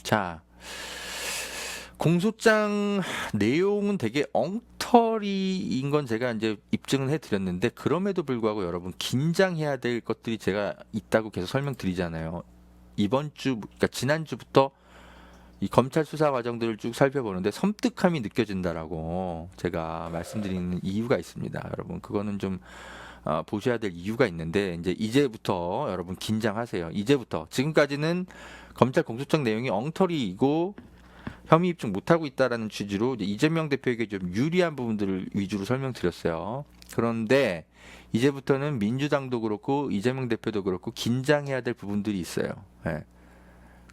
자, 공소장 내용은 되게 엉터리인 건 제가 이제 입증을 해드렸는데, 그럼에도 불구하고 여러분 긴장해야 될 것들이 제가 있다고 계속 설명드리잖아요. 이번 주, 그러니까 지난주부터 이 검찰 수사 과정들을 쭉 살펴보는데 섬뜩함이 느껴진다라고 제가 말씀드리는 이유가 있습니다. 여러분 그거는 좀 보셔야 될 이유가 있는데, 이제 이제부터 여러분 긴장하세요. 이제부터. 지금까지는 검찰 공소장 내용이 엉터리이고 혐의 입증 못하고 있다라는 취지로 이제 이재명 대표에게 좀 유리한 부분들을 위주로 설명드렸어요. 그런데 이제부터는 민주당도 그렇고 이재명 대표도 그렇고 긴장해야 될 부분들이 있어요. 예.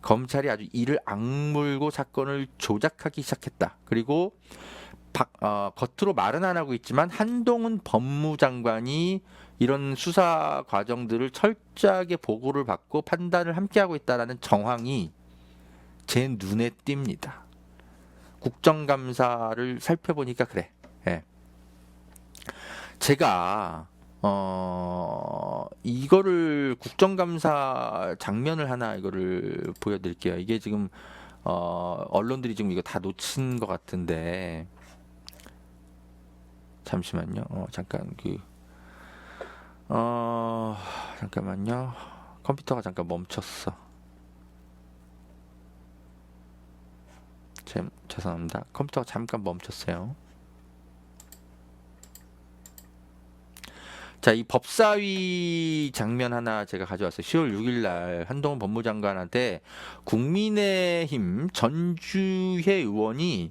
검찰이 아주 이를 악물고 사건을 조작하기 시작했다. 그리고 겉으로 말은 안 하고 있지만 한동훈 법무장관이 이런 수사 과정들을 철저하게 보고를 받고 판단을 함께 하고 있다라는 정황이 제 눈에 띕니다. 국정감사를 살펴보니까 그래. 예. 제가 이거를 국정감사 장면을 하나 이거를 보여드릴게요. 이게 지금 언론들이 지금 이거 다 놓친 것 같은데, 잠시만요. 잠깐만요. 컴퓨터가 잠깐 멈췄어. 죄송합니다. 컴퓨터가 잠깐 멈췄어요. 자, 이 법사위 장면 하나 제가 가져왔어요. 10월 6일 날 한동훈 법무장관한테 국민의힘 전주회 의원이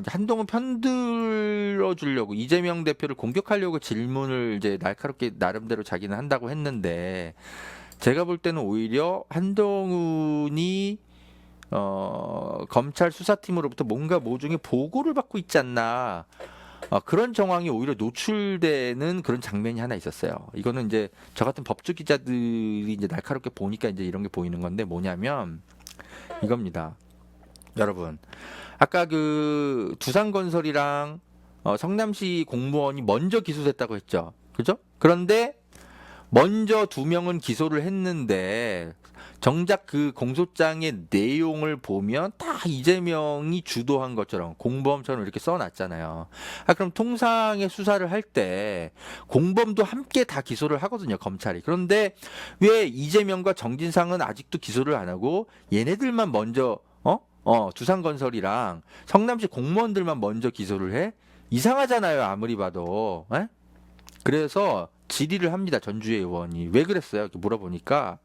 이제 한동훈 편들어 주려고 이재명 대표를 공격하려고 질문을 이제 날카롭게 나름대로 자기는 한다고 했는데, 제가 볼 때는 오히려 한동훈이 검찰 수사팀으로부터 뭔가 모종의 보고를 받고 있지 않나, 그런 정황이 오히려 노출되는 그런 장면이 하나 있었어요. 이거는 이제 저 같은 법조 기자들이 이제 날카롭게 보니까 이제 이런 게 보이는 건데, 뭐냐면 이겁니다. 여러분, 아까 그 두산건설이랑 성남시 공무원이 먼저 기소됐다고 했죠. 그죠? 그런데 먼저 두 명은 기소를 했는데 정작 그 공소장의 내용을 보면 다 이재명이 주도한 것처럼 공범처럼 이렇게 써놨잖아요. 그럼 통상의 수사를 할 때 공범도 함께 다 기소를 하거든요, 검찰이. 그런데 왜 이재명과 정진상은 아직도 기소를 안 하고 얘네들만 먼저 두산건설이랑 성남시 공무원들만 먼저 기소를 해? 이상하잖아요, 아무리 봐도. 에? 그래서 질의를 합니다, 전주의 의원이. 왜 그랬어요? 이렇게 물어보니까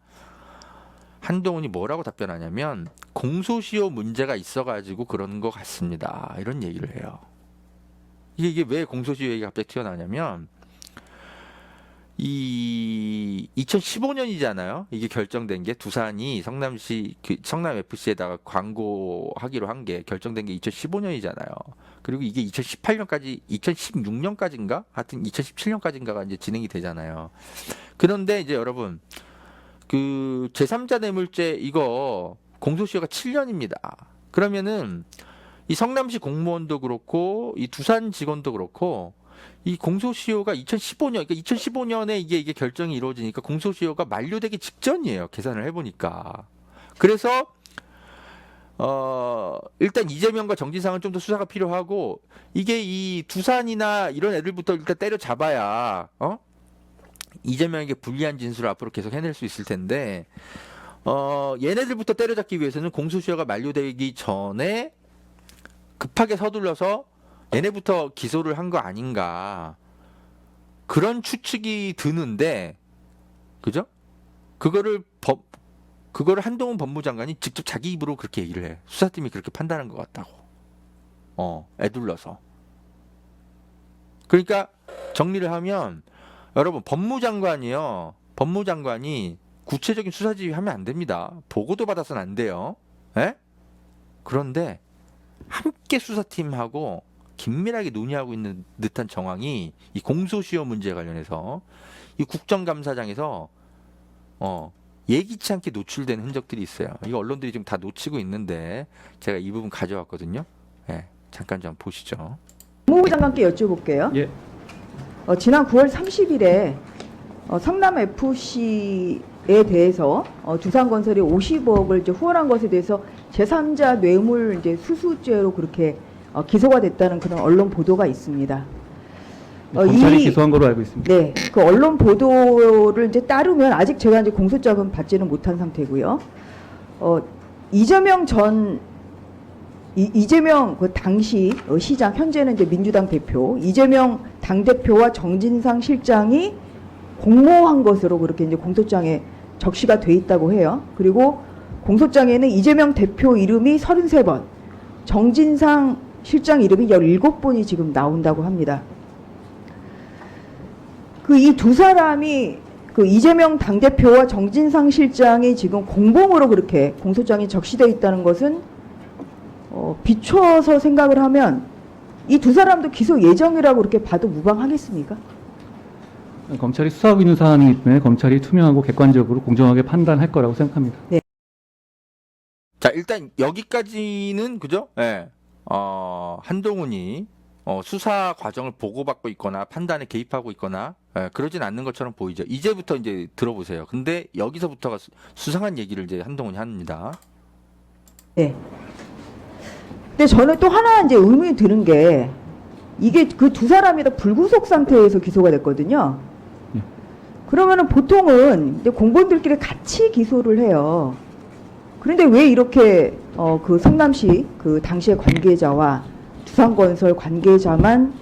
한동훈이 뭐라고 답변하냐면, 공소시효 문제가 있어가지고 그런 것 같습니다, 이런 얘기를 해요. 이게 왜 공소시효 얘기가 갑자기 튀어나오냐면, 이 2015년이잖아요. 이게 결정된 게, 두산이 성남시 성남 FC에다가 광고하기로 한 게 결정된 게 2015년이잖아요. 그리고 이게 2018년까지 2016년까지인가? 하여튼 2017년까지인가가 이제 진행이 되잖아요. 그런데 이제 여러분, 그 제3자 뇌물죄 이거 공소시효가 7년입니다. 그러면은 이 성남시 공무원도 그렇고 이 두산 직원도 그렇고 이 공소시효가 2015년, 그러니까 2015년에 이게 결정이 이루어지니까 공소시효가 만료되기 직전이에요, 계산을 해보니까. 그래서 일단 이재명과 정진상은 좀 더 수사가 필요하고, 이게 이 두산이나 이런 애들부터 일단 때려잡아야 이재명에게 불리한 진술을 앞으로 계속 해낼 수 있을 텐데, 얘네들부터 때려잡기 위해서는 공소시효가 만료되기 전에 급하게 서둘러서 얘네부터 기소를 한 거 아닌가, 그런 추측이 드는데, 그죠? 그거를 한동훈 법무장관이 직접 자기 입으로 그렇게 얘기를 해. 수사팀이 그렇게 판단한 것 같다고. 애둘러서. 그러니까 정리를 하면, 여러분, 법무장관이 구체적인 수사 지휘하면 안 됩니다. 보고도 받아서는 안 돼요. 에? 그런데 함께 수사팀하고 긴밀하게 논의하고 있는 듯한 정황이 이 공소시효 문제에 관련해서 이 국정감사장에서 예기치 않게 노출된 흔적들이 있어요. 이거 언론들이 지금 다 놓치고 있는데 제가 이 부분 가져왔거든요. 잠깐 좀 보시죠. 법무부 장관께 여쭤볼게요. 예. 지난 9월 30일에 성남 FC 대해서 두산건설이 50억을 이제 후원한 것에 대해서 제3자 뇌물 이제 수수죄로 그렇게 기소가 됐다는 그런 언론 보도가 있습니다. 검찰이 기소한 걸로 알고 있습니다. 네, 그 언론 보도를 이제 따르면 아직 제가 이제 공소장은 받지는 못한 상태고요. 이재명 그 당시 시장, 현재는 이제 민주당 대표 이재명 당 대표와 정진상 실장이 공모한 것으로 그렇게 이제 공소장에 적시가 돼 있다고 해요. 그리고 공소장에는 이재명 대표 이름이 33번, 정진상 실장 이름이 17번이 지금 나온다고 합니다. 그 이 두 사람이 그 이재명 당대표와 정진상 실장이 지금 공범으로 그렇게 공소장이 적시되어 있다는 것은 비춰서 생각을 하면 이 두 사람도 기소 예정이라고 그렇게 봐도 무방하겠습니까? 검찰이 수사하고 있는 사안이기 때문에 검찰이 투명하고 객관적으로 공정하게 판단할 거라고 생각합니다. 네. 자, 일단 여기까지는 그죠? 예. 한동훈이 수사 과정을 보고받고 있거나 판단에 개입하고 있거나 그러진 않는 것처럼 보이죠. 이제부터 이제 들어보세요. 근데 여기서부터가 수상한 얘기를 이제 한동훈이 합니다. 네. 근데 저는 또 하나 이제 의문이 드는 게 이게 그 두 사람이 다 불구속 상태에서 기소가 됐거든요. 그러면은 보통은 이제 공범들끼리 같이 기소를 해요. 그런데 왜 이렇게 그 성남시 그 당시의 관계자와 두산건설 관계자만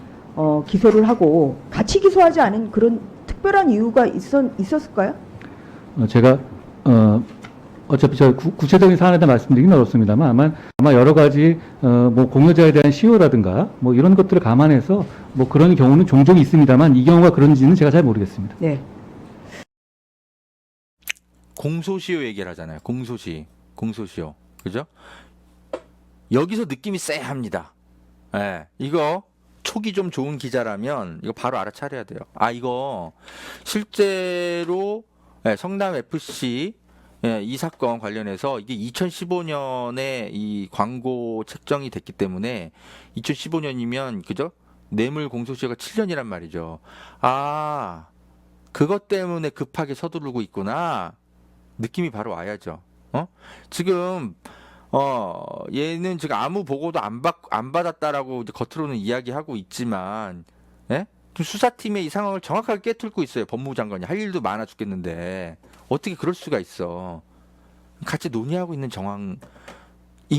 기소를 하고 같이 기소하지 않은 그런 특별한 이유가 있었을까요? 제가 어차피 저 구체적인 사안에 대해 말씀드리기는 어렵습니다만 아마 여러 가지 뭐 공여자에 대한 시효라든가 뭐 이런 것들을 감안해서 뭐 그런 경우는 종종 있습니다만 이 경우가 그런지는 제가 잘 모르겠습니다. 네. 공소시효 얘기를 하잖아요. 공소시효. 그죠? 여기서 느낌이 쎄합니다. 예, 이거 촉이 좀 좋은 기자라면 이거 바로 알아차려야 돼요. 아, 이거 실제로 성남 FC 이 사건 관련해서 이게 2015년에 이 광고 책정이 됐기 때문에 2015년이면 그죠? 뇌물 공소시효가 7년이란 말이죠. 아, 그것 때문에 급하게 서두르고 있구나. 느낌이 바로 와야죠. 지금 얘는 지금 아무 보고도 안 받았다라고 이제 겉으로는 이야기하고 있지만, 예? 지금 수사팀의 이 상황을 정확하게 꿰뚫고 있어요. 법무부 장관이 할 일도 많아 죽겠는데 어떻게 그럴 수가 있어? 같이 논의하고 있는 정황인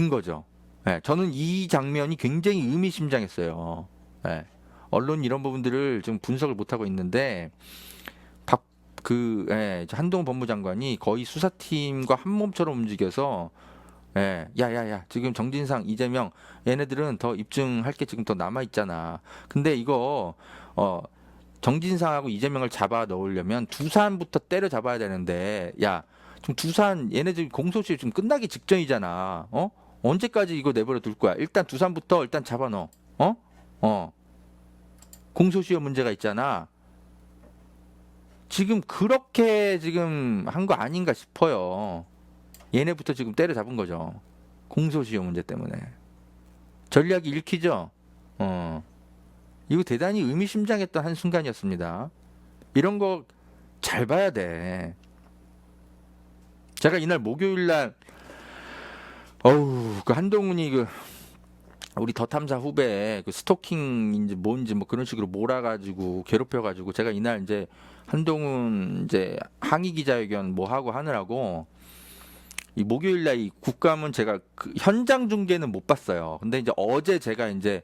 거죠. 예, 저는 이 장면이 굉장히 의미심장했어요. 예, 언론 이런 부분들을 좀 분석을 못 하고 있는데. 한동훈 법무장관이 거의 수사팀과 한 몸처럼 움직여서 야야야 지금 정진상 이재명 얘네들은 더 입증할 게 지금 더 남아 있잖아. 근데 이거 정진상하고 이재명을 잡아 넣으려면 두산부터 때려 잡아야 되는데 야 지금 두산 얘네들 공소시효 지금 끝나기 직전이잖아. 언제까지 이거 내버려 둘 거야? 일단 두산부터 일단 잡아 넣어. 공소시효 문제가 있잖아. 지금 그렇게 지금 한 거 아닌가 싶어요. 얘네부터 지금 때려잡은 거죠. 공소시효 문제 때문에. 전략이 읽히죠? 이거 대단히 의미심장했던 한 순간이었습니다. 이런 거 잘 봐야 돼. 제가 이날 목요일날 그 한동훈이 우리 더 탐사 후배 그 스토킹인지 뭔지 뭐 그런 식으로 몰아가지고 괴롭혀가지고 제가 이날 이제 한동훈 이제 항의 기자회견 뭐 하고 하느라고 이 목요일날 이 국감은 제가 그 현장 중계는 못 봤어요. 근데 이제 어제 제가 이제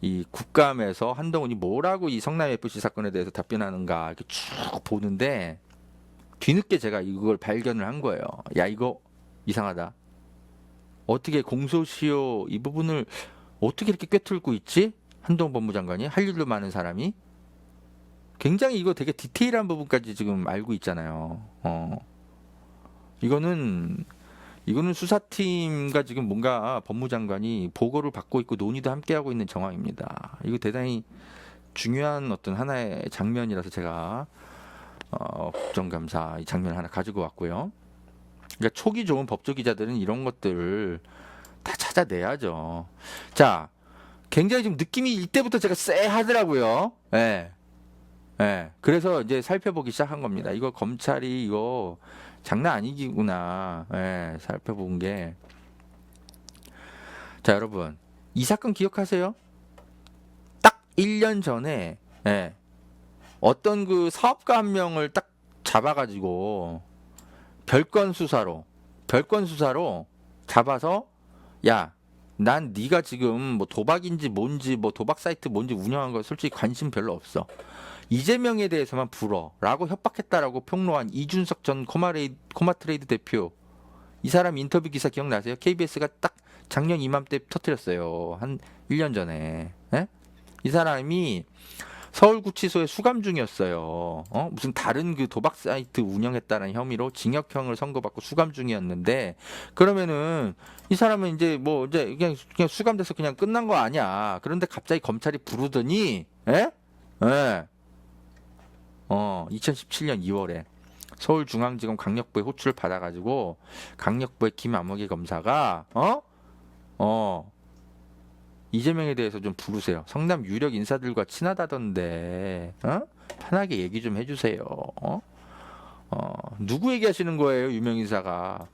이 국감에서 한동훈이 뭐라고 이 성남 FC 사건에 대해서 답변하는가 이렇게 쭉 보는데 뒤늦게 제가 이걸 발견을 한 거예요. 야 이거 이상하다. 어떻게 공소시효 이 부분을 어떻게 이렇게 꿰뚫고 있지? 한동훈 법무장관이 할 일도 많은 사람이 굉장히 이거 되게 디테일한 부분까지 지금 알고 있잖아요. 이거는 수사팀과 지금 뭔가 법무장관이 보고를 받고 있고 논의도 함께 하고 있는 정황입니다. 이거 대단히 중요한 어떤 하나의 장면이라서 제가 국정감사 이 장면 하나 가지고 왔고요. 그러니까 촉이 좋은 법조 기자들은 이런 것들을 다 찾아내야죠. 자, 굉장히 좀 느낌이 이때부터 제가 쎄하더라고요. 그래서 이제 살펴보기 시작한 겁니다. 이거 검찰이 이거 장난 아니구나. 예, 살펴본 게. 자, 여러분. 이 사건 기억하세요? 딱 1년 전에, 예, 어떤 그 사업가 한 명을 딱 잡아가지고, 별건 수사로 잡아서, 야, 난 네가 지금 뭐 도박인지 뭔지 뭐 도박 사이트 뭔지 운영한 거 솔직히 관심 별로 없어. 이재명에 대해서만 불어라고 협박했다라고 폭로한 이준석 전 코마트레이드 대표. 이 사람 인터뷰 기사 기억나세요? KBS가 딱 작년 이맘때 터뜨렸어요. 한 1년 전에. 예? 이 사람이 서울구치소에 수감 중이었어요. 무슨 다른 그 도박 사이트 운영했다는 혐의로 징역형을 선고받고 수감 중이었는데, 그러면은 이 사람은 이제 뭐 이제 그냥 수감돼서 그냥 끝난 거 아니야. 그런데 갑자기 검찰이 부르더니, 예? 예. 2017년 2월에 서울중앙지검 강력부의 호출을 받아가지고 강력부의 김아무개 검사가 이재명에 대해서 좀 부르세요. 성남 유력 인사들과 친하다던데, 편하게 얘기 좀 해주세요. 누구 얘기하시는 거예요, 유명 인사가?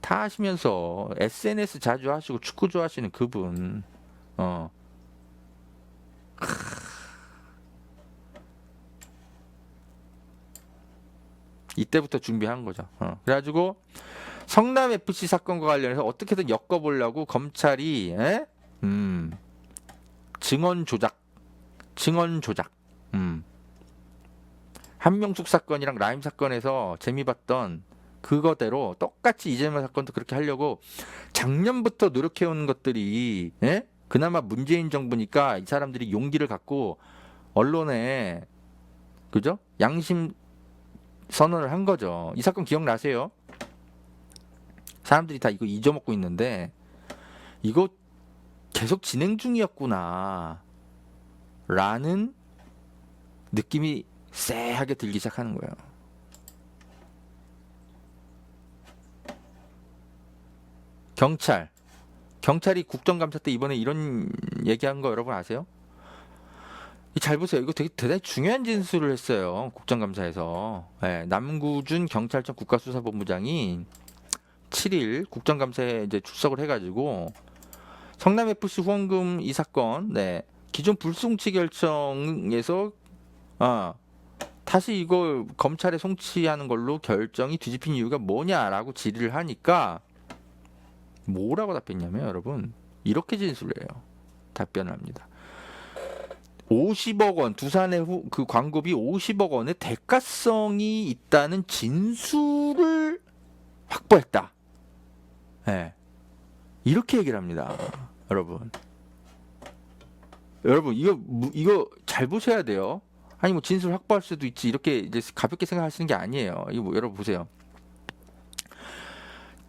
다 하시면서 SNS 자주 하시고 축구 좋아하시는 그분. 이때부터 준비한 거죠. 그래가지고 성남 FC 사건과 관련해서 어떻게든 엮어보려고 검찰이 증언 조작. 한명숙 사건이랑 라임 사건에서 재미 봤던 그거대로 똑같이 이재명 사건도 그렇게 하려고 작년부터 노력해온 것들이, 예? 그나마 문재인 정부니까 이 사람들이 용기를 갖고 언론에, 그죠? 양심 선언을 한 거죠. 이 사건 기억나세요? 사람들이 다 이거 잊어먹고 있는데 이거 계속 진행 중이었구나 라는 느낌이 쎄하게 들기 시작하는 거예요. 경찰이 국정감사 때 이번에 이런 얘기한 거 여러분 아세요? 잘 보세요. 이거 되게 대단히 중요한 진술을 했어요. 국정감사에서. 네, 남구준 경찰청 국가수사본부장이 7일 국정감사에 이제 출석을 해가지고 성남FC 후원금 이 사건, 네, 기존 불송치 결정에서 다시 이거 검찰에 송치하는 걸로 결정이 뒤집힌 이유가 뭐냐라고 질의를 하니까 뭐라고 답했냐면 여러분 이렇게 진술해요. 답변을 합니다. 50억 원, 두산의 그 광고비 50억 원의 대가성이 있다는 진술을 확보했다. 네. 이렇게 얘기를 합니다. 여러분 이거 잘 보셔야 돼요. 아니 뭐 진술 확보할 수도 있지 이렇게 이제 가볍게 생각하시는 게 아니에요. 이거 뭐 여러분 보세요.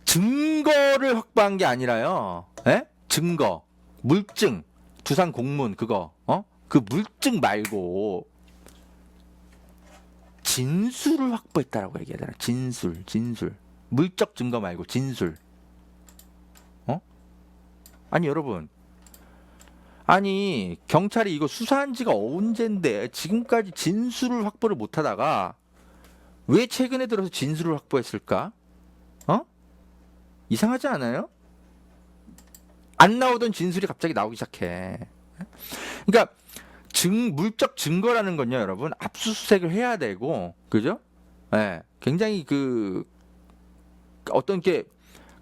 증거를 확보한 게 아니라요. 예? 증거, 물증, 두산 공문 그거, 그 물증 말고 진술을 확보했다라고 얘기하잖아. 진술. 물적 증거 말고 진술. 아니 여러분, 아니 경찰이 이거 수사한 지가 언젠데 지금까지 진술을 확보를 못하다가 왜 최근에 들어서 진술을 확보했을까? 이상하지 않아요? 안 나오던 진술이 갑자기 나오기 시작해. 그러니까 물적 증거라는 건요, 여러분 압수수색을 해야 되고, 그죠? 네, 굉장히 그 어떤 게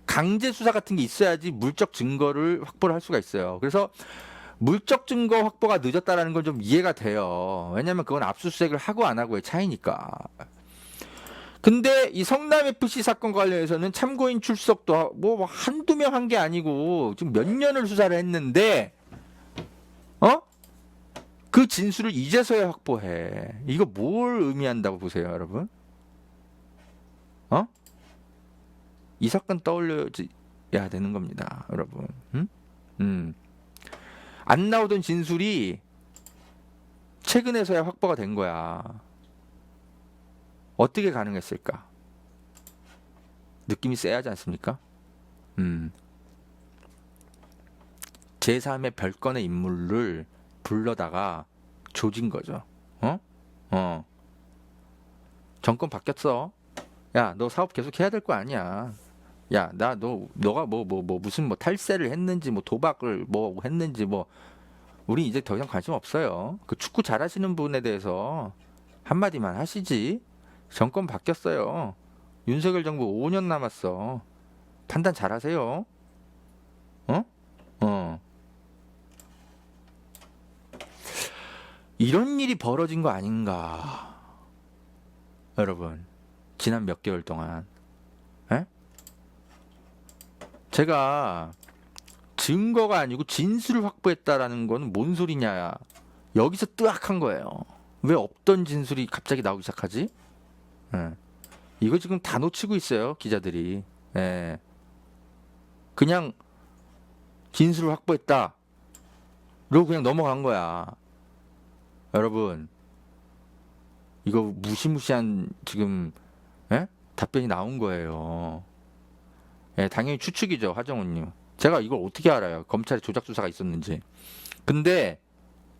강제 수사 같은 게 있어야지 물적 증거를 확보를 할 수가 있어요. 그래서 물적 증거 확보가 늦었다라는 건 좀 이해가 돼요. 왜냐면 그건 압수수색을 하고 안 하고의 차이니까. 근데 이 성남FC 사건 관련해서는 참고인 출석도 뭐 한두 명 한 게 아니고 지금 몇 년을 수사를 했는데 그 진술을 이제서야 확보해. 이거 뭘 의미한다고 보세요, 여러분? 이 사건 떠올려야 되는 겁니다, 여러분. 안 나오던 진술이 최근에서야 확보가 된 거야. 어떻게 가능했을까? 느낌이 쎄하지 않습니까? 제3의 별건의 인물을 불러다가 조진 거죠. 정권 바뀌었어. 야, 너 사업 계속 해야 될 거 아니야. 야, 너가 무슨 뭐 탈세를 했는지 뭐 도박을 뭐 했는지 뭐 우리 이제 더 이상 관심 없어요. 그 축구 잘하시는 분에 대해서 한마디만 하시지. 정권 바뀌었어요. 윤석열 정부 5년 남았어. 판단 잘하세요. 어? 어. 이런 일이 벌어진 거 아닌가. 여러분, 지난 몇 개월 동안. 에? 제가 증거가 아니고 진술을 확보했다라는 거는 뭔 소리냐. 여기서 뜨악한 거예요. 왜 없던 진술이 갑자기 나오기 시작하지? 예. 이거 지금 다 놓치고 있어요, 기자들이. 예. 그냥 진술을 확보했다. 그러고 그냥 넘어간 거야. 여러분, 이거 무시무시한 지금 답변이 나온 거예요. 예, 당연히 추측이죠, 하정우님. 제가 이걸 어떻게 알아요? 검찰에 조작 수사가 있었는지. 근데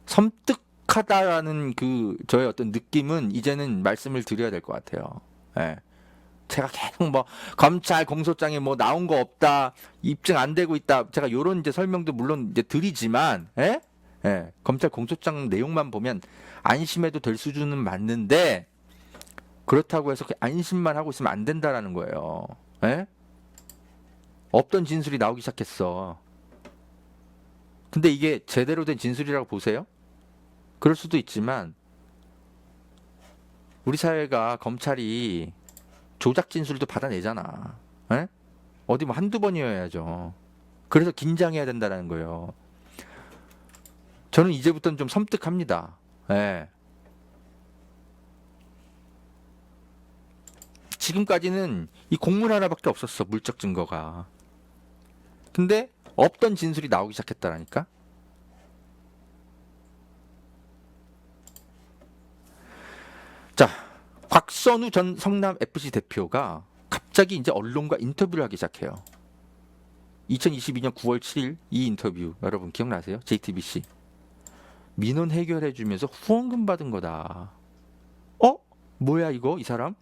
섬뜩하다라는 그 저의 어떤 느낌은 이제는 말씀을 드려야 될 것 같아요. 예. 제가 계속 뭐 검찰 공소장에 뭐 나온 거 없다, 입증 안 되고 있다. 제가 요런 이제 설명도 물론 이제 드리지만, 예? 예. 검찰 공소장 내용만 보면 안심해도 될 수준은 맞는데 그렇다고 해서 안심만 하고 있으면 안 된다라는 거예요. 예? 없던 진술이 나오기 시작했어. 근데 이게 제대로 된 진술이라고 보세요? 그럴 수도 있지만 우리 사회가 검찰이 조작 진술도 받아내잖아. 에? 어디 뭐 한두 번이어야죠. 그래서 긴장해야 된다는 거예요. 저는 이제부터는 좀 섬뜩합니다. 예. 지금까지는 이 공문 하나밖에 없었어, 물적 증거가. 근데 없던 진술이 나오기 시작했다라니까. 자, 곽선우 전 성남 FC 대표가 갑자기 이제 언론과 인터뷰를 하기 시작해요. 2022년 9월 7일 이 인터뷰 여러분 기억나세요? JTBC. 민원 해결해주면서 후원금 받은 거다. 어? 뭐야 이거 이 사람?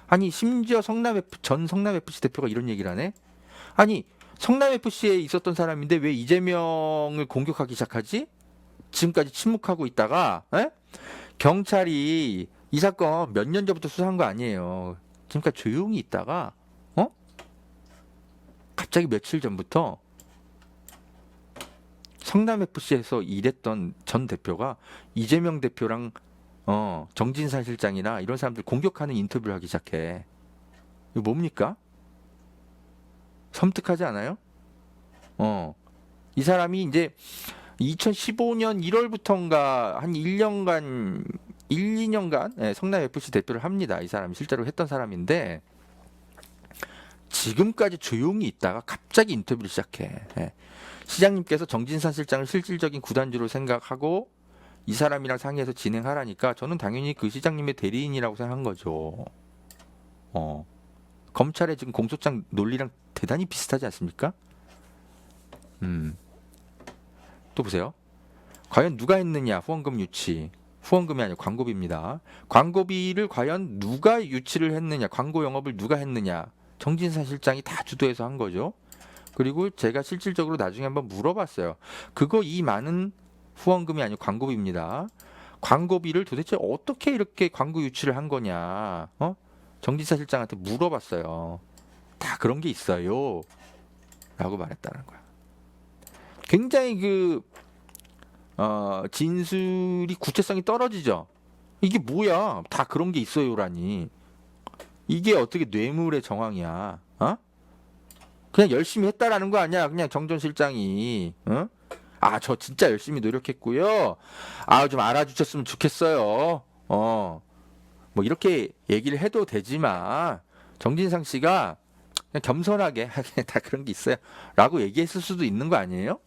아니 심지어 전 성남 FC 대표가 이런 얘기를 하네. 아니 성남 FC에 있었던 사람인데 왜 이재명을 공격하기 시작하지? 지금까지 침묵하고 있다가 경찰이 이 사건 몇 년 전부터 수사한 거 아니에요. 지금까지 조용히 있다가 갑자기 며칠 전부터 성남 FC에서 일했던 전 대표가 이재명 대표랑 정진상 실장이나 이런 사람들 공격하는 인터뷰를 하기 시작해. 이거 뭡니까? 섬뜩하지 않아요? 이 사람이 이제 2015년 1월부터인가 한 1년간 1, 2년간 성남 FC 대표를 합니다. 이 사람이 실제로 했던 사람인데 지금까지 조용히 있다가 갑자기 인터뷰를 시작해. 시장님께서 정진산 실장을 실질적인 구단주로 생각하고 이 사람이랑 상의해서 진행하라니까 저는 당연히 그 시장님의 대리인이라고 생각한 거죠. 검찰의 지금 공소장 논리랑 대단히 비슷하지 않습니까? 또 보세요. 과연 누가 했느냐 후원금 유치. 후원금이 아니고 광고비입니다. 광고비를 과연 누가 유치를 했느냐, 광고 영업을 누가 했느냐. 정진상 실장이 다 주도해서 한 거죠. 그리고 제가 실질적으로 나중에 한번 물어봤어요. 그거 이 많은 후원금이 아니고 광고비입니다. 광고비를 도대체 어떻게 이렇게 광고 유치를 한 거냐. 정진상 실장한테 물어봤어요. 다 그런 게 있어요. 라고 말했다는 거야. 굉장히 진술이 구체성이 떨어지죠. 이게 뭐야? 다 그런 게 있어요라니. 이게 어떻게 뇌물의 정황이야? 그냥 열심히 했다라는 거 아니야? 그냥 정 전 실장이. 저 진짜 열심히 노력했고요. 좀 알아주셨으면 좋겠어요. 뭐 이렇게 얘기를 해도 되지만 정진상 씨가 그냥 겸손하게 다 그런 게 있어요. 라고 얘기했을 수도 있는 거 아니에요?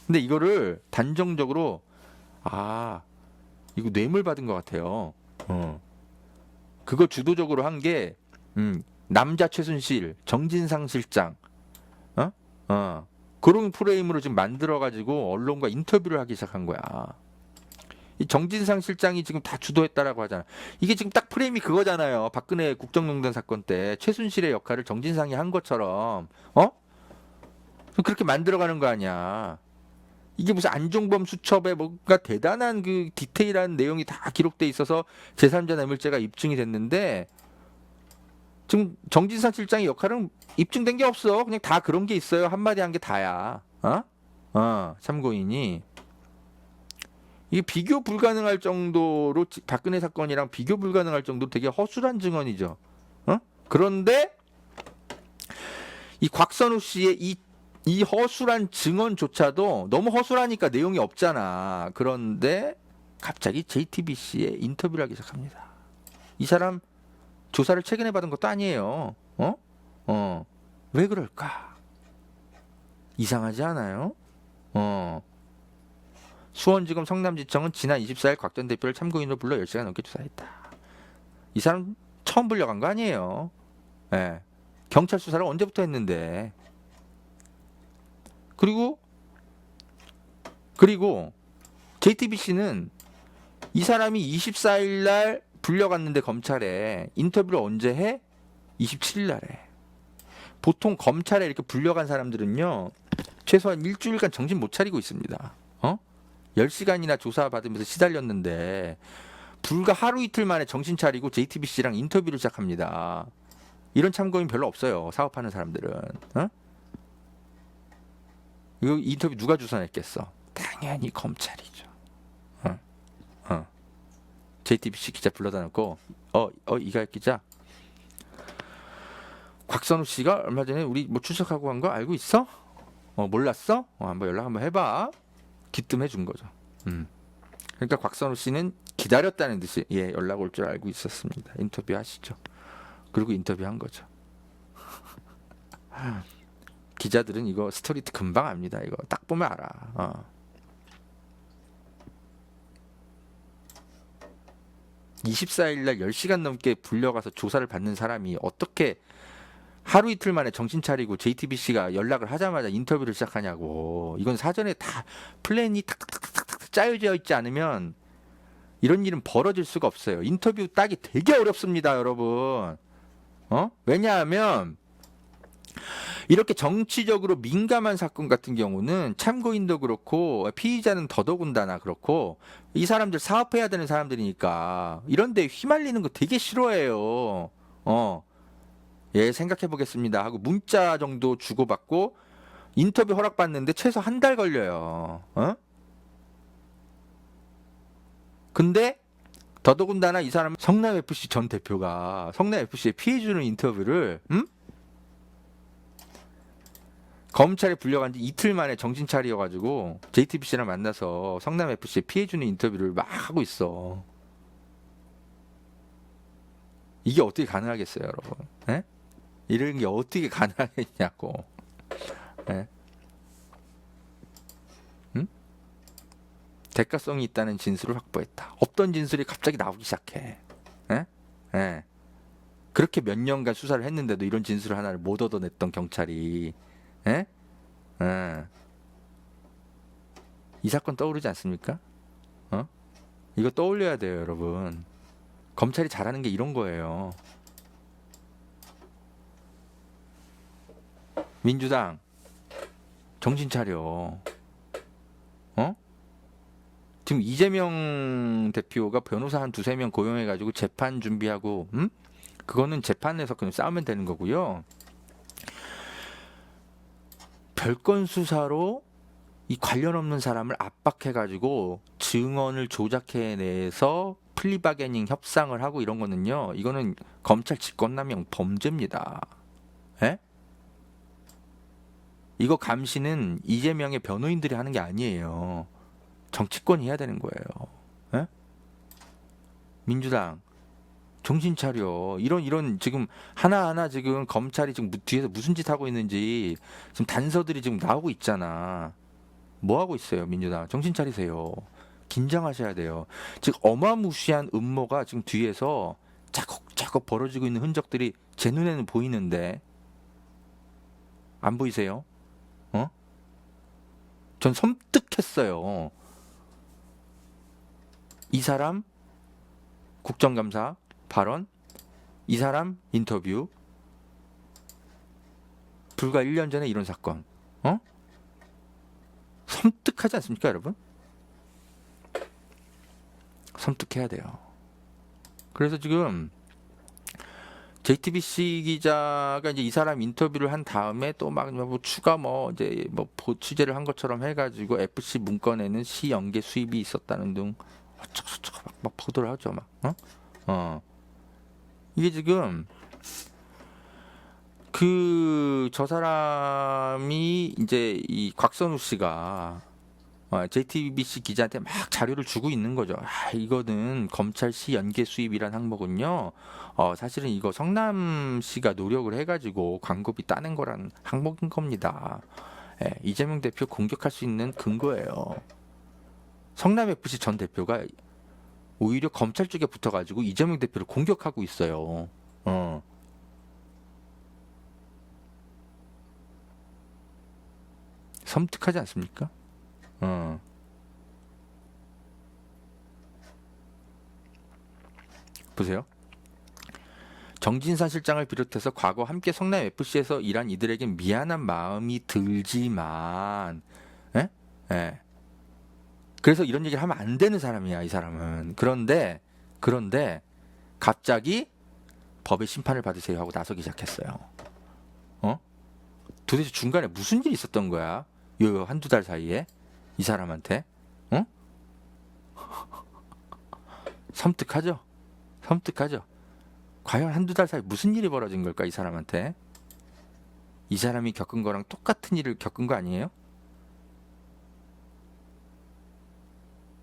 근데 이거를 단정적으로 이거 뇌물 받은 것 같아요. 그거 주도적으로 한 게 남자 최순실, 정진상 실장, 그런 프레임으로 지금 만들어가지고 언론과 인터뷰를 하기 시작한 거야. 이 정진상 실장이 지금 다 주도했다라고 하잖아. 이게 지금 딱 프레임이 그거잖아요. 박근혜 국정농단 사건 때 최순실의 역할을 정진상이 한 것처럼 그렇게 만들어가는 거 아니야. 이게 무슨 안종범 수첩에 뭔가 대단한 그 디테일한 내용이 다 기록돼 있어서 제3자 뇌물죄가 입증이 됐는데 지금 정진상 실장의 역할은 입증된 게 없어. 그냥 다 그런 게 있어요. 한마디 한 게 다야. 참고인이. 이게 비교 불가능할 정도로 박근혜 사건이랑 비교 불가능할 정도로 되게 허술한 증언이죠. 그런데 이 곽선우 씨의 이 허술한 증언조차도 너무 허술하니까 내용이 없잖아. 그런데 갑자기 JTBC에 인터뷰를 하기 시작합니다. 이 사람 조사를 최근에 받은 것도 아니에요. 왜 그럴까? 이상하지 않아요? 수원지검 성남지청은 지난 24일 곽 전 대표를 참고인으로 불러 10시간 넘게 조사했다. 이 사람 처음 불려간 거 아니에요. 예. 경찰 수사를 언제부터 했는데. 그리고 JTBC는 이 사람이 24일 날 불려갔는데 검찰에 인터뷰를 언제 해? 27일 날에. 보통 검찰에 이렇게 불려간 사람들은요. 최소한 일주일간 정신 못 차리고 있습니다. 10시간이나 조사받으면서 시달렸는데 불과 하루 이틀 만에 정신 차리고 JTBC랑 인터뷰를 시작합니다. 이런 참고인 별로 없어요. 사업하는 사람들은. 이거 인터뷰 누가 주선했겠어? 당연히 검찰이죠. JTBC 기자 불러다 놓고 이가희 기자, 곽선우 씨가 얼마 전에 우리 뭐 출석하고 간 거 알고 있어? 몰랐어? 한번 연락 한번 해봐. 기뜸해 준 거죠. 그러니까 곽선우 씨는 기다렸다는 듯이 연락 올 줄 알고 있었습니다. 인터뷰 하시죠. 그리고 인터뷰한 거죠. 기자들은 이거 스토리트 금방 압니다. 이거 딱 보면 알아. 24일 날 10시간 넘게 불려가서 조사를 받는 사람이 어떻게 하루 이틀 만에 정신 차리고 JTBC가 연락을 하자마자 인터뷰를 시작하냐고. 이건 사전에 다 플랜이 탁탁탁탁탁 짜여져 있지 않으면 이런 일은 벌어질 수가 없어요. 인터뷰 따기 되게 어렵습니다, 여러분. 왜냐하면 이렇게 정치적으로 민감한 사건 같은 경우는 참고인도 그렇고 피의자는 더더군다나 그렇고 이 사람들 사업해야 되는 사람들이니까 이런 데 휘말리는 거 되게 싫어해요. 생각해 보겠습니다 하고 문자 정도 주고받고 인터뷰 허락받는데 최소 한 달 걸려요. 근데 더더군다나 이 사람 성남FC 전 대표가 성남FC에 피해주는 인터뷰를 검찰에 불려간 지 이틀 만에 정신 차려가지고 JTBC랑 만나서 성남FC에 피해주는 인터뷰를 막 하고 있어. 이게 어떻게 가능하겠어요, 여러분? 이런 게 어떻게 가능하겠냐고. 대가성이 있다는 진술을 확보했다. 없던 진술이 갑자기 나오기 시작해. 그렇게 몇 년간 수사를 했는데도 이런 진술 하나를 못 얻어냈던 경찰이 이 사건 떠오르지 않습니까? 이거 떠올려야 돼요, 여러분. 검찰이 잘하는 게 이런 거예요. 민주당 정신 차려. 지금 이재명 대표가 변호사 한 두세 명 고용해가지고 재판 준비하고 그거는 재판에서 그냥 싸우면 되는 거고요. 별건 수사로 이 관련 없는 사람을 압박해가지고 증언을 조작해내서 플리바게닝 협상을 하고 이런 거는요. 이거는 검찰 직권남용 범죄입니다. 이거 감시는 이재명의 변호인들이 하는 게 아니에요. 정치권이 해야 되는 거예요. 민주당 정신 차려. 이런 지금 하나하나 지금 검찰이 지금 뒤에서 무슨 짓 하고 있는지 지금 단서들이 지금 나오고 있잖아. 뭐 하고 있어요, 민주당? 정신 차리세요. 긴장하셔야 돼요. 즉 어마무시한 음모가 지금 뒤에서 차곡차곡 벌어지고 있는 흔적들이 제 눈에는 보이는데 안 보이세요? 전 섬뜩했어요. 이 사람 국정감사 발언, 이 사람 인터뷰, 불과 1년 전에 이런 사건, 섬뜩하지 않습니까, 여러분? 섬뜩해야 돼요. 그래서 지금 JTBC 기자가 이제 이 사람 인터뷰를 한 다음에 또 막 뭐 추가 뭐 이제 뭐 취재를 한 것처럼 해가지고 FC 문건에는 시 연계 수입이 있었다는 등 어쩌고저쩌고 막 보도를 하죠, 막. 이게 지금 저 사람이 이제 이 곽선우 씨가 JTBC 기자한테 막 자료를 주고 있는 거죠. 이거는 검찰시 연계 수입이란 항목은요, 사실은 이거 성남시가 노력을 해가지고 광고비 따낸 거란 항목인 겁니다. 예, 이재명 대표 공격할 수 있는 근거예요. 성남FC 전 대표가 오히려 검찰 쪽에 붙어가지고 이재명 대표를 공격하고 있어요. 섬뜩하지 않습니까? 보세요. 정진상 실장을 비롯해서 과거 함께 성남FC에서 일한 이들에겐 미안한 마음이 들지만, 예? 예. 그래서 이런 얘기를 하면 안 되는 사람이야, 이 사람은. 그런데 갑자기 법의 심판을 받으세요 하고 나서기 시작했어요. 도대체 중간에 무슨 일이 있었던 거야? 요 한두 달 사이에 이 사람한테? 섬뜩하죠? 섬뜩하죠? 과연 한두 달 사이에 무슨 일이 벌어진 걸까, 이 사람한테? 이 사람이 겪은 거랑 똑같은 일을 겪은 거 아니에요?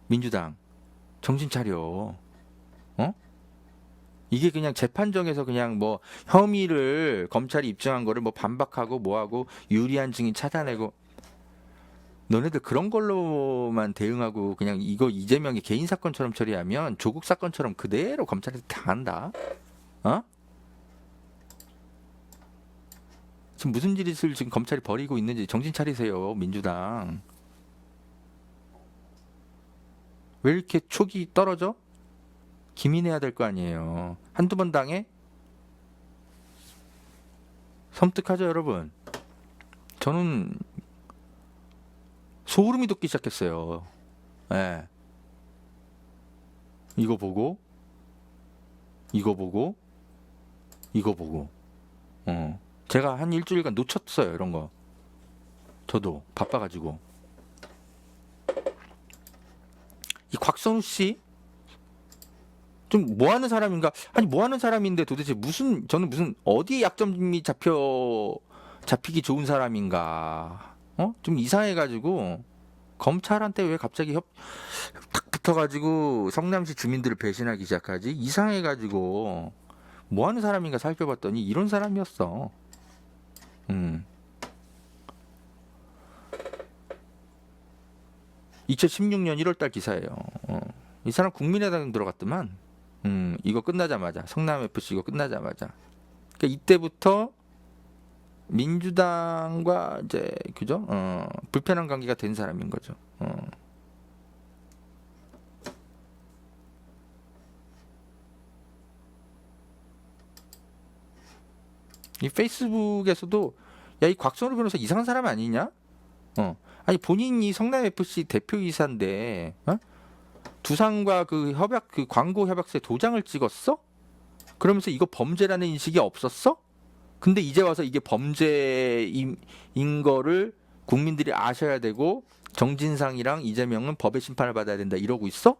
민주당 정신 차려. 이게 그냥 재판정에서 그냥 뭐 혐의를 검찰이 입증한 거를 뭐 반박하고 뭐하고 유리한 증인 찾아내고, 너네들 그런 걸로만 대응하고 그냥 이거 이재명의 개인 사건처럼 처리하면 조국 사건처럼 그대로 검찰한테 당한다. 지금 무슨 짓을 지금 검찰이 벌이고 있는지 정신 차리세요, 민주당. 왜 이렇게 촉이 떨어져? 기민해야 될 거 아니에요. 한두 번 당해? 섬뜩하죠, 여러분? 저는 소름이 돋기 시작했어요. 예. 이거 보고. 제가 한 일주일간 놓쳤어요, 이런 거. 저도 바빠가지고. 이 곽선우 씨? 좀 뭐하는 사람인가? 아니, 뭐하는 사람인데 도대체 저는 무슨 어디에 약점이 잡히기 좋은 사람인가? 좀 이상해가지고 검찰한테 왜 갑자기 탁 붙어가지고 성남시 주민들을 배신하기 시작하지? 이상해가지고 뭐하는 사람인가 살펴봤더니 이런 사람이었어. 2016년 1월달 기사예요. 이 사람 국민의당 들어갔더만. 이거 끝나자마자, 성남FC 이거 끝나자마자. 그러니까 이때부터 민주당과 이제 그죠? 불편한 관계가 된 사람인 거죠. 이 페이스북에서도 야, 이 곽선우 변호사 이상한 사람 아니냐? 아니 본인이 성남FC 대표이사인데 두산과 그 광고 협약서에 도장을 찍었어? 그러면서 이거 범죄라는 인식이 없었어? 근데 이제 와서 이게 범죄인 거를 국민들이 아셔야 되고 정진상이랑 이재명은 법의 심판을 받아야 된다 이러고 있어?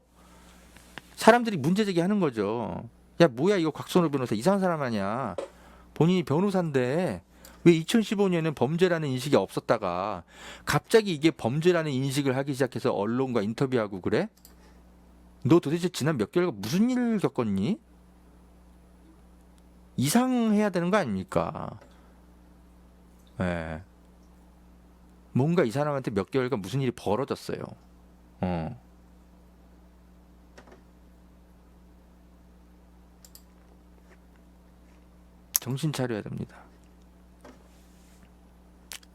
사람들이 문제 제기하는 거죠. 야, 뭐야 이거 곽선우 변호사 이상한 사람 아니야. 본인이 변호사인데 왜 2015년에는 범죄라는 인식이 없었다가 갑자기 이게 범죄라는 인식을 하기 시작해서 언론과 인터뷰하고 그래? 너 도대체 지난 몇 개월간 무슨 일을 겪었니? 이상해야 되는 거 아닙니까? 예. 뭔가 이 사람한테 몇 개월간 무슨 일이 벌어졌어요. 정신 차려야 됩니다.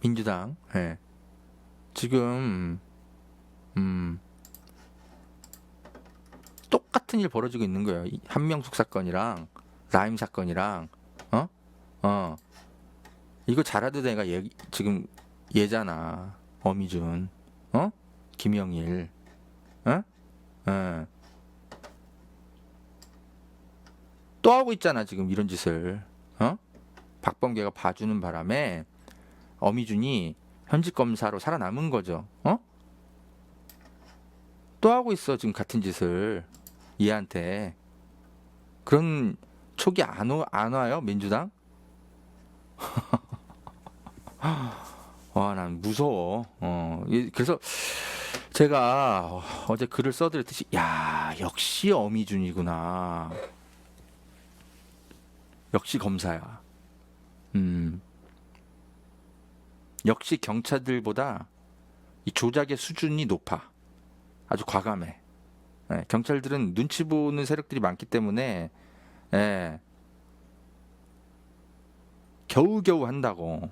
민주당, 예. 지금 똑같은 일 벌어지고 있는 거예요. 이 한명숙 사건이랑 라임 사건이랑 이거 잘하던 애가 지금 얘잖아. 어미준, 김영일, 또 하고 있잖아 지금 이런 짓을. 박범계가 봐주는 바람에 어미준이 현직 검사로 살아남은 거죠. 또 하고 있어 지금 같은 짓을 얘한테. 그런 촉이 안 와요 민주당? 와, 난 무서워. 그래서 제가 어제 글을 써드렸듯이, 야, 역시 어미준이구나. 역시 검사야. 역시 경찰들보다 이 조작의 수준이 높아. 아주 과감해. 예, 경찰들은 눈치 보는 세력들이 많기 때문에, 예, 겨우겨우 한다고.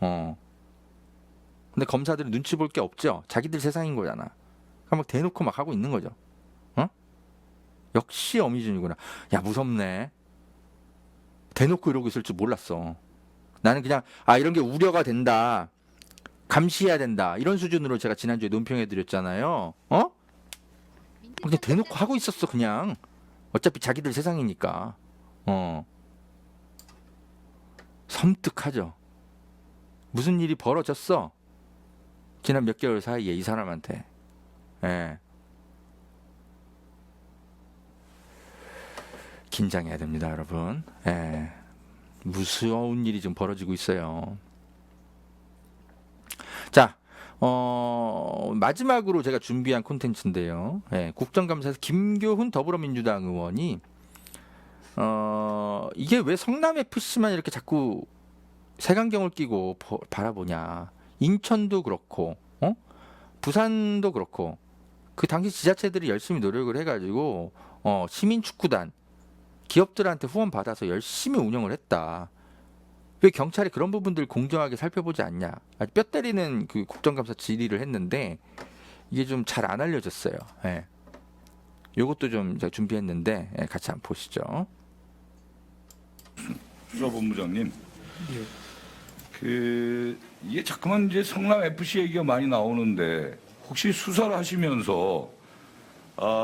근데 검사들은 눈치 볼 게 없죠. 자기들 세상인 거잖아. 그러니까 막 대놓고 막 하고 있는 거죠. 역시 어미준이구나. 야, 무섭네. 대놓고 이러고 있을 줄 몰랐어. 나는 그냥 이런 게 우려가 된다. 감시해야 된다. 이런 수준으로 제가 지난주에 논평해 드렸잖아요. 근데 대놓고 하고 있었어 그냥. 어차피 자기들 세상이니까. 섬뜩하죠. 무슨 일이 벌어졌어? 지난 몇 개월 사이에 이 사람한테. 예. 긴장해야 됩니다, 여러분. 예. 무서운 일이 지금 벌어지고 있어요. 자, 마지막으로 제가 준비한 콘텐츠인데요. 예, 국정감사에서 김교훈 더불어민주당 의원이 이게 왜 성남 FC만 이렇게 자꾸 색안경을 끼고 바라보냐. 인천도 그렇고, 부산도 그렇고, 그 당시 지자체들이 열심히 노력을 해가지고 시민축구단 기업들한테 후원 받아서 열심히 운영을 했다. 왜 경찰이 그런 부분들 공정하게 살펴보지 않냐. 아주 뼈 때리는 그 국정감사 질의를 했는데 이게 좀 잘 안 알려졌어요. 예. 요것도 좀 제가 준비했는데 같이 한번 보시죠. 수사본부장님, 이게 자꾸만 이제 성남 FC 얘기가 많이 나오는데 혹시 수사를 하시면서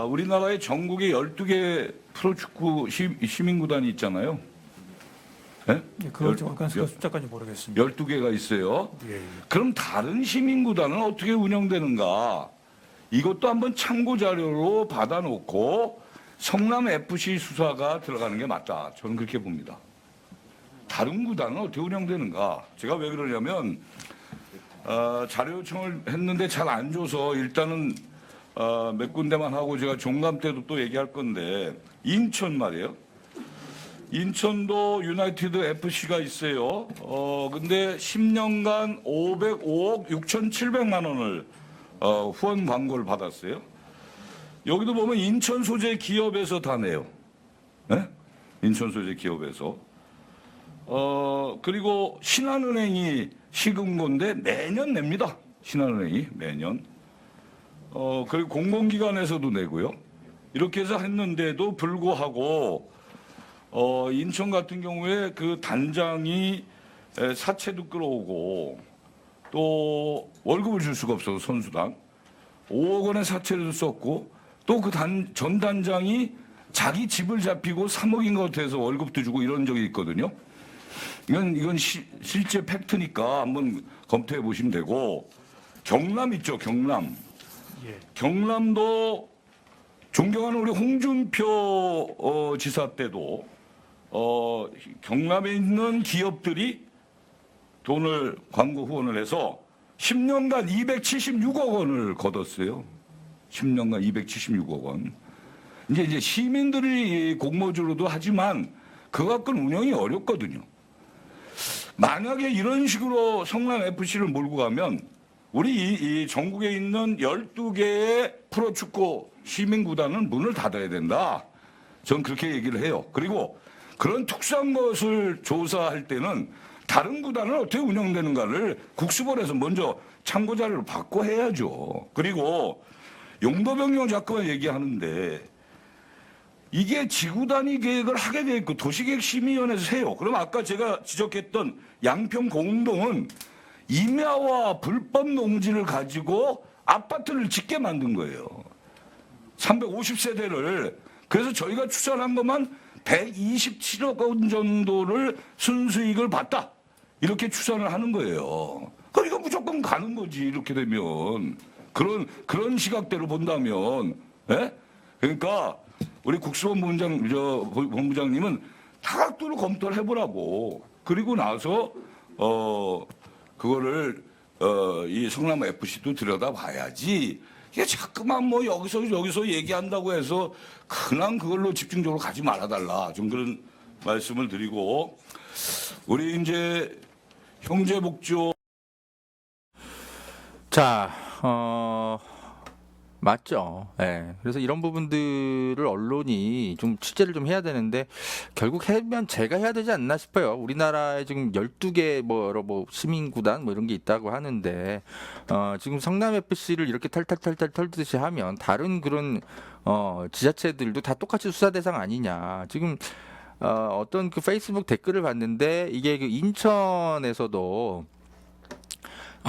우리나라의 전국에 12개 프로축구 시민구단이 있잖아요. 예? 그걸 정확한 숫자까지 모르겠습니다. 12개가 있어요. 예, 예. 그럼 다른 시민구단은 어떻게 운영되는가? 이것도 한번 참고 자료로 받아놓고 성남 FC 수사가 들어가는 게 맞다. 저는 그렇게 봅니다. 다른 구단은 어떻게 운영되는가? 제가 왜 그러냐면 자료 요청을 했는데 잘 안 줘서 일단은 몇 군데만 하고 제가 종감 때도 또 얘기할 건데 인천 말이에요. 인천도 유나이티드 FC가 있어요. 근데 10년간 505억 6,700만 원을 후원 광고를 받았어요. 여기도 보면 인천 소재 기업에서 다 내요. 네? 인천 소재 기업에서. 그리고 신한은행이 시금고인데 매년 냅니다. 신한은행이 매년. 그리고 공공기관에서도 내고요. 이렇게 해서 했는데도 불구하고 인천 같은 경우에 그 단장이 사채도 끌어오고 또 월급을 줄 수가 없어서 선수당 5억 원의 사채를 썼고 또 그 전 단장이 자기 집을 잡히고 3억인 것 같아서 월급도 주고 이런 적이 있거든요. 이건 실제 팩트니까 한번 검토해 보시면 되고 경남 있죠, 경남. 예. 경남도 존경하는 우리 홍준표 지사 때도 경남에 있는 기업들이 돈을 광고 후원을 해서 10년간 276억 원을 거뒀어요. 10년간 276억 원. 이제 시민들이 공모주로도 하지만 그거 갖고는 운영이 어렵거든요. 만약에 이런 식으로 성남 FC를 몰고 가면 우리 이 전국에 있는 12개의 프로축구 시민구단은 문을 닫아야 된다. 전 그렇게 얘기를 해요. 그리고 그런 특수한 것을 조사할 때는 다른 구단은 어떻게 운영되는가를 국수본에서 먼저 참고 자료를 받고 해야죠. 그리고 용도 변경 자꾸만 얘기하는데 이게 지구 단위 계획을 하게 돼 있고 도시계획심의위원회에서 해요. 그럼 아까 제가 지적했던 양평 공동은 임야와 불법 농지를 가지고 아파트를 짓게 만든 거예요. 350세대를. 그래서 저희가 추산한 것만 127억 원 정도를 순수익을 봤다. 이렇게 추산을 하는 거예요. 그럼 이거 무조건 가는 거지. 이렇게 되면. 그런 시각대로 본다면. 예? 그러니까 우리 국수본부장님은 다각도로 검토를 해보라고. 그리고 나서 그거를 이 성남 FC도 들여다봐야지. 이게 자꾸만 뭐 여기서 얘기한다고 해서 그냥 그걸로 집중적으로 가지 말아달라. 좀 그런 말씀을 드리고 우리 이제 형제복지원 자, 맞죠. 예. 그래서 이런 부분들을 언론이 좀 취재를 좀 해야 되는데 결국 하면 제가 해야 되지 않나 싶어요. 우리나라에 지금 12개 뭐 여러 뭐 시민구단 뭐 이런 게 있다고 하는데 지금 성남 FC를 이렇게 탈탈탈탈 털듯이 하면 다른 그런 지자체들도 다 똑같이 수사 대상 아니냐. 지금 어떤 그 페이스북 댓글을 봤는데 이게 그 인천에서도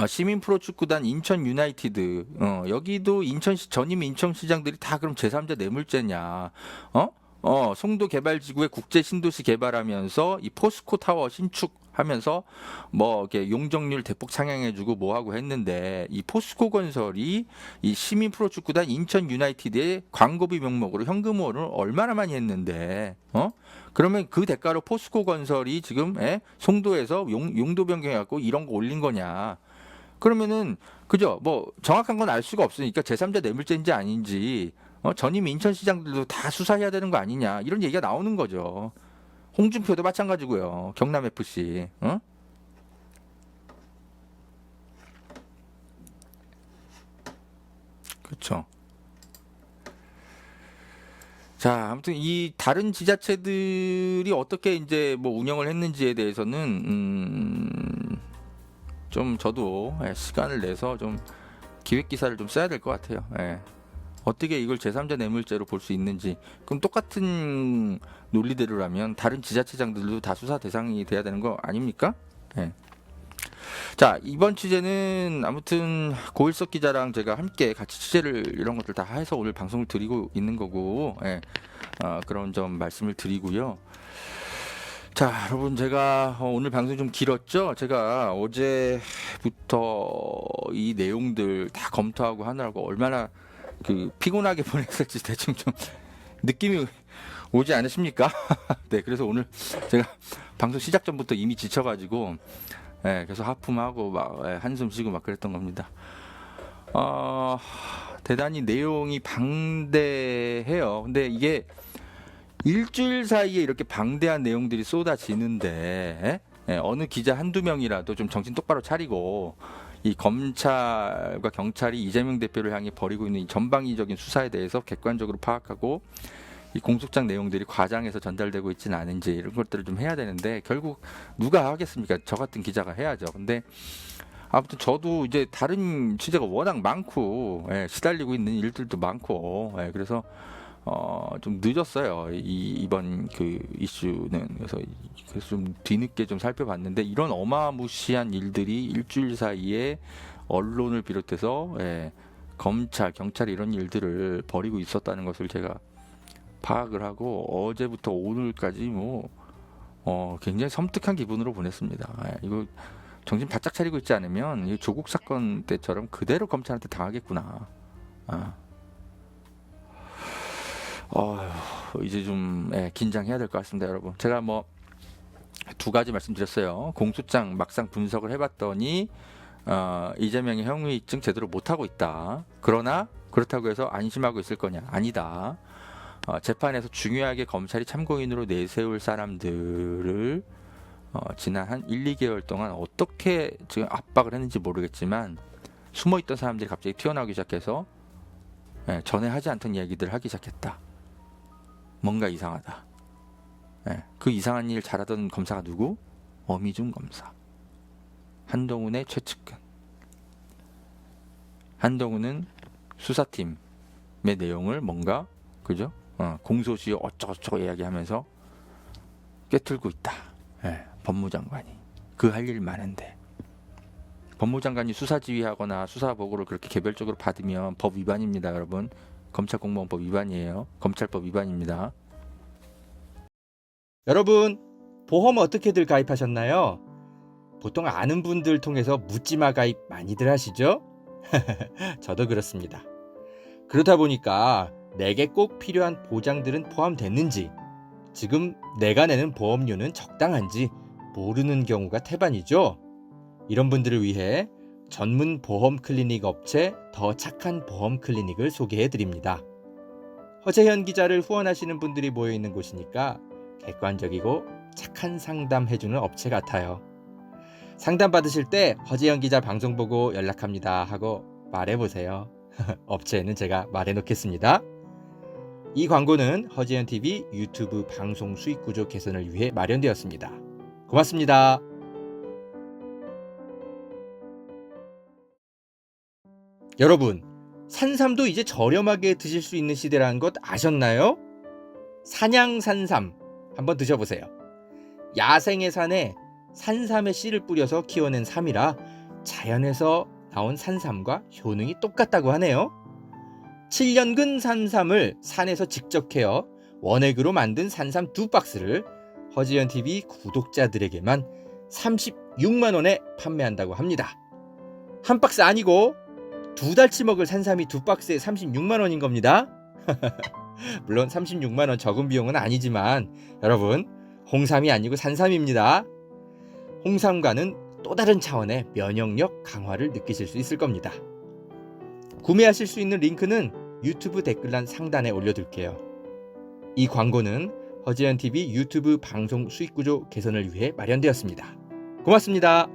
시민 프로축구단 인천 유나이티드 여기도 전임 인천시장들이 다 그럼 제3자 뇌물죄냐? 송도 개발지구에 국제 신도시 개발하면서 이 포스코 타워 신축하면서 뭐 이렇게 용적률 대폭 상향해주고 뭐 하고 했는데 이 포스코 건설이 이 시민 프로축구단 인천 유나이티드의 광고비 명목으로 현금 후원을 얼마나 많이 했는데 그러면 그 대가로 포스코 건설이 지금 송도에서 용도 변경해갖고 이런 거 올린 거냐? 그러면은 그죠? 뭐 정확한 건 알 수가 없으니까 제3자 뇌물죄인지 아닌지 전임 인천시장들도 다 수사해야 되는 거 아니냐 이런 얘기가 나오는 거죠. 홍준표도 마찬가지고요. 경남 FC. 그렇죠. 자, 아무튼 이 다른 지자체들이 어떻게 이제 뭐 운영을 했는지에 대해서는 좀 저도 시간을 내서 좀 기획 기사를 좀 써야 될 것 같아요. 어떻게 이걸 제3자 뇌물죄로 볼 수 있는지. 그럼 똑같은 논리대로라면 다른 지자체장들도 다 수사 대상이 돼야 되는 거 아닙니까? 자, 이번 취재는 아무튼 고일석 기자랑 제가 함께 같이 취재를 이런 것들 다 해서 오늘 방송을 드리고 있는 거고 그런 점 말씀을 드리고요. 자, 여러분 제가 오늘 방송 좀 길었죠? 제가 어제부터 이 내용들 다 검토하고 하느라고 얼마나 그 피곤하게 보냈을지 대충 좀 느낌이 오지 않으십니까? 네, 그래서 오늘 제가 방송 시작 전부터 이미 지쳐가지고 그래서 하품하고 막 한숨 쉬고 막 그랬던 겁니다. 대단히 내용이 방대해요. 근데 이게 일주일 사이에 이렇게 방대한 내용들이 쏟아지는데 어느 기자 한두 명이라도 좀 정신 똑바로 차리고 이 검찰과 경찰이 이재명 대표를 향해 벌이고 있는 이 전방위적인 수사에 대해서 객관적으로 파악하고 이 공소장 내용들이 과장해서 전달되고 있지는 않은지 이런 것들을 좀 해야 되는데 결국 누가 하겠습니까? 저 같은 기자가 해야죠. 근데 아무튼 저도 이제 다른 취재가 워낙 많고 시달리고 있는 일들도 많고 그래서 좀 늦었어요. 이번 그 이슈는. 그래서 좀 뒤늦게 좀 살펴봤는데 이런 어마무시한 일들이 일주일 사이에 언론을 비롯해서 검찰, 경찰이 이런 일들을 벌이고 있었다는 것을 제가 파악을 하고 어제부터 오늘까지 뭐 굉장히 섬뜩한 기분으로 보냈습니다. 이거 정신 바짝 차리고 있지 않으면 이 조국 사건 때처럼 그대로 검찰한테 당하겠구나. 이제 좀 긴장해야 될 것 같습니다, 여러분. 제가 뭐 두 가지 말씀드렸어요. 공소장 막상 분석을 해봤더니 이재명의 형의 입증 제대로 못하고 있다. 그러나 그렇다고 해서 안심하고 있을 거냐? 아니다. 재판에서 중요하게 검찰이 참고인으로 내세울 사람들을 지난 한 1, 2개월 동안 어떻게 지금 압박을 했는지 모르겠지만 숨어있던 사람들이 갑자기 튀어나오기 시작해서 전에 하지 않던 얘기들을 하기 시작했다. 뭔가 이상하다. 그 이상한 일 잘하던 검사가 누구? 어미중 검사. 한동훈의 최측근. 한동훈은 수사팀의 내용을 뭔가 그죠? 공소시효 어쩌고저쩌고 이야기하면서 꿰뚫고 있다. 예, 법무장관이 그 할 일 많은데 법무장관이 수사지휘하거나 수사보고를 그렇게 개별적으로 받으면 법 위반입니다, 여러분. 검찰공무원법 위반이에요. 검찰법 위반입니다. 여러분, 보험 어떻게들 가입하셨나요? 보통 아는 분들 통해서 묻지마 가입 많이들 하시죠? 저도 그렇습니다. 그러다 보니까 내게 꼭 필요한 보장들은 포함됐는지, 지금 내가 내는 보험료는 적당한지 모르는 경우가 태반이죠. 이런 분들을 위해 전문 보험 클리닉 업체 더 착한 보험 클리닉을 소개해 드립니다. 허재현 기자를 후원하시는 분들이 모여 있는 곳이니까 객관적이고 착한 상담 해주는 업체 같아요. 상담 받으실 때 허재현 기자 방송 보고 연락합니다 하고 말해보세요. 업체에는 제가 말해놓겠습니다. 이 광고는 허재현 TV 유튜브 방송 수익 구조 개선을 위해 마련되었습니다. 고맙습니다. 여러분, 산삼도 이제 저렴하게 드실 수 있는 시대라는 것 아셨나요? 산양산삼 한번 드셔보세요. 야생의 산에 산삼의 씨를 뿌려서 키워낸 삼이라 자연에서 나온 산삼과 효능이 똑같다고 하네요. 7년근 산삼을 산에서 직접 캐어 원액으로 만든 산삼 2박스를 허지연 TV 구독자들에게만 36만 원에 판매한다고 합니다. 한 박스 아니고 2달치 먹을 산삼이 2박스에 36만 원인 겁니다. 물론 36만 원 적은 비용은 아니지만 여러분, 홍삼이 아니고 산삼입니다. 홍삼과는 또 다른 차원의 면역력 강화를 느끼실 수 있을 겁니다. 구매하실 수 있는 링크는 유튜브 댓글란 상단에 올려둘게요. 이 광고는 허재현 TV 유튜브 방송 수익 구조 개선을 위해 마련되었습니다. 고맙습니다.